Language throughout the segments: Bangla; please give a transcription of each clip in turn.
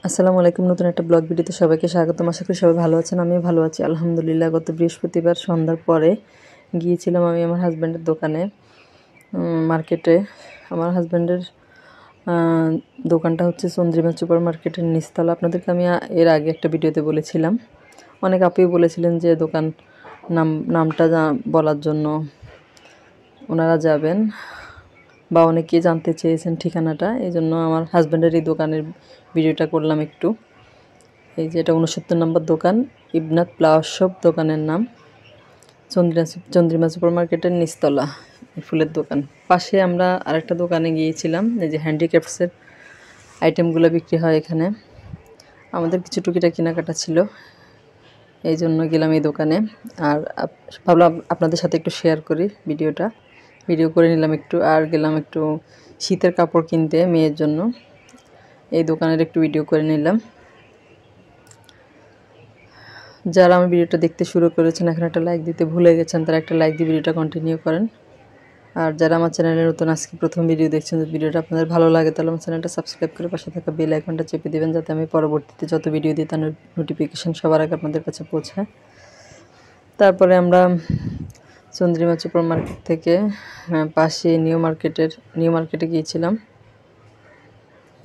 আসসালামু আলাইকুম। নতুন একটা ব্লগ ভিডিওতে সবাইকে স্বাগতম। আশা করি সবাই ভালো আছেন। আমিও ভালো আছি আলহামদুলিল্লাহ। গত বৃহস্পতিবার সন্ধ্যার পরে গিয়েছিলাম আমি আমার হাজব্যান্ডের দোকানে, মার্কেটে। আমার হাজব্যান্ডের দোকানটা হচ্ছে চন্দ্রিমা সুপার মার্কেটের নিচতলা। আপনাদেরকে আমি এর আগে একটা ভিডিওতে বলেছিলাম। অনেক আপুই বলেছিলেন যে দোকান নামটা বলার জন্য ওনারা যাবেন, বা অনেকেই জানতে চেয়েছেন ঠিকানাটা। এই জন্য আমার হাজব্যান্ডের এই দোকানের ভিডিওটা করলাম একটু। এই যে এটা 69 নম্বর দোকান, ইবনাত ফ্লাওয়ার শপ দোকানের নাম। চন্দ্রিমা সুপার মার্কেটের নিচতলা ফুলের দোকান। পাশে আমরা আরেকটা দোকানে গিয়েছিলাম, এই যে হ্যান্ডিক্রাফটসের আইটেমগুলো বিক্রি হয় এখানে। আমাদের কিছু টুকিটা কেনাকাটা ছিল, এই জন্য গেলাম এই দোকানে। আর ভাবলাম আপনাদের সাথে একটু শেয়ার করি ভিডিও করে নিলাম একটু। আর গেলাম একটু শীতের কাপড় কিনতে মেয়ের জন্য, এই দোকানের একটু ভিডিও করে নিলাম। যারা আমার ভিডিওটা দেখতে শুরু করেছেন এখন একটা লাইক দিতে ভুলে গেছেন, তারা একটা লাইক দিয়ে ভিডিওটা কন্টিনিউ করেন। আর যারা আমার চ্যানেলে নতুন আজকে প্রথম ভিডিও দেখছেন, যদি ভিডিওটা আপনাদের ভালো লাগে তাহলে আমার চ্যানেলটা সাবস্ক্রাইব করে পাশে থাকা বেল আইকনটা চেপে দেবেন, যাতে আমি পরবর্তীতে যত ভিডিও দিই তার নোটিফিকেশান সবার আগে আপনাদের কাছে পৌঁছায়। তারপরে আমরা চন্দ্রিমা সুপার মার্কেট থেকে পাশে নিউ মার্কেটে গিয়েছিলাম।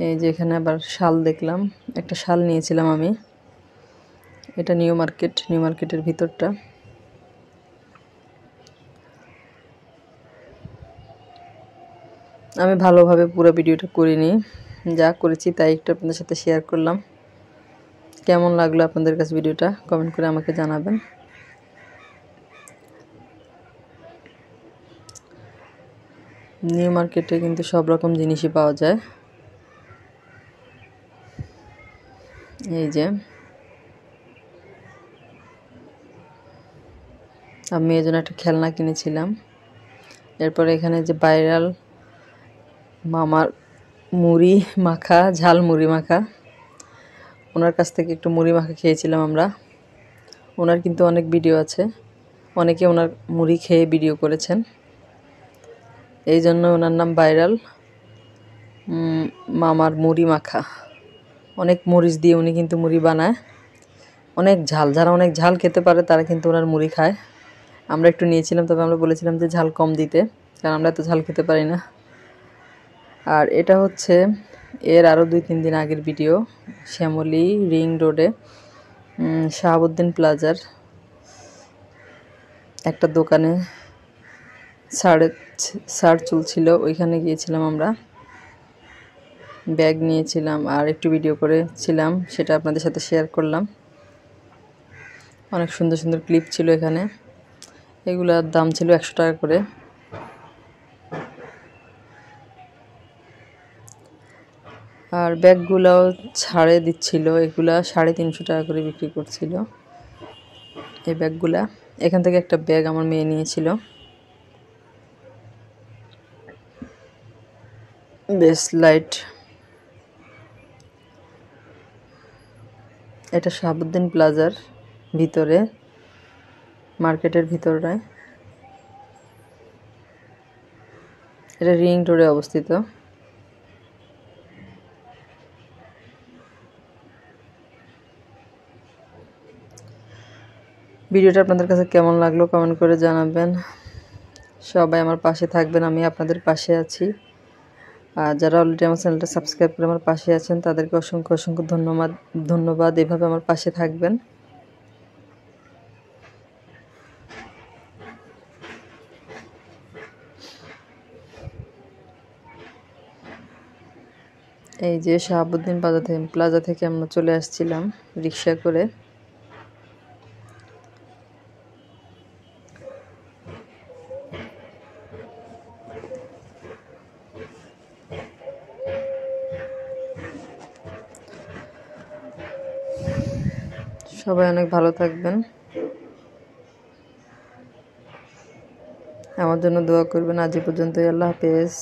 এই যে এখানে আবার শাল দেখলাম, একটা শাল নিয়েছিলাম আমি। এটা নিউ মার্কেটের ভিতরটা। আমি ভালোভাবে পুরো ভিডিওটা করিনি, যা করেছি তাই একটু আপনাদের সাথে শেয়ার করলাম। কেমন লাগলো আপনাদের কাছে ভিডিওটা কমেন্ট করে আমাকে জানাবেন। নিউ মার্কেটে কিন্তু সব রকম জিনিসই পাওয়া যায়। এই যে আমি এই জন্য একটা খেলনা কিনেছিলাম। এরপরে এখানে যে ভাইরাল মামার ঝাল মুড়ি মাখা, ওনার কাছ থেকে একটু মুড়ি মাখা খেয়েছিলাম আমরা। ওনার কিন্তু অনেক ভিডিও আছে, অনেকে ওনার মুড়ি খেয়ে ভিডিও করেছেন, এই জন্য ওনার নাম ভাইরাল মামার মুড়ি মাখা। অনেক মরিচ দিয়ে উনি কিন্তু মুড়ি বানায়, অনেক ঝাল। যারা অনেক ঝাল খেতে পারে তারা কিন্তু ওনার মুড়ি খায়। আমরা একটু নিয়েছিলাম, তবে আমরা বলেছিলাম যে ঝাল কম দিতে, কারণ আমরা এত ঝাল খেতে পারি না। আর এটা হচ্ছে এর আরও 2-3 দিন আগের ভিডিও। শ্যামলী রিং রোডে শাহাবুদ্দিন প্লাজার একটা দোকানে ছাড় চলছিল, ওইখানে গিয়েছিলাম আমরা। ব্যাগ নিয়েছিলাম আর একটু ভিডিও করেছিলাম, সেটা আপনাদের সাথে শেয়ার করলাম। অনেক সুন্দর সুন্দর ক্লিপ ছিল এখানে, এগুলার দাম ছিল 100 টাকা করে। আর ব্যাগগুলাও ছাড়ে দিচ্ছিল, এগুলা 350 টাকা করে বিক্রি করছিল এই ব্যাগগুলা। এখান থেকে একটা ব্যাগ আমার মেয়ে নিয়েছিল, বেস্ট লাইট। এটা শাহাবুদ্দিন প্লাজার ভিতরে, মার্কেটের ভিতরে। এটা রিং রোডে অবস্থিত। ভিডিওটা আপনাদের কাছে কেমন লাগলো কমেন্ট করে জানাবেন। সবাই আমার পাশে থাকবেন, আমি আপনাদের পাশে আছি। আর যারা অলরেডি আমার চ্যানেলটা সাবস্ক্রাইব করে আমার পাশে আছেন তাদেরকে অসংখ্য অসংখ্য ধন্যবাদ। এভাবে আমার পাশে থাকবেন। এই যে শাহাবুদ্দিন প্লাজা থেকে আমরা চলে আসছিলাম রিক্সা করে। সবাই অনেক ভালো থাকবেন, আমার জন্য দোয়া করবেন। আজ পর্যন্তই, আল্লাহ হাফেজ।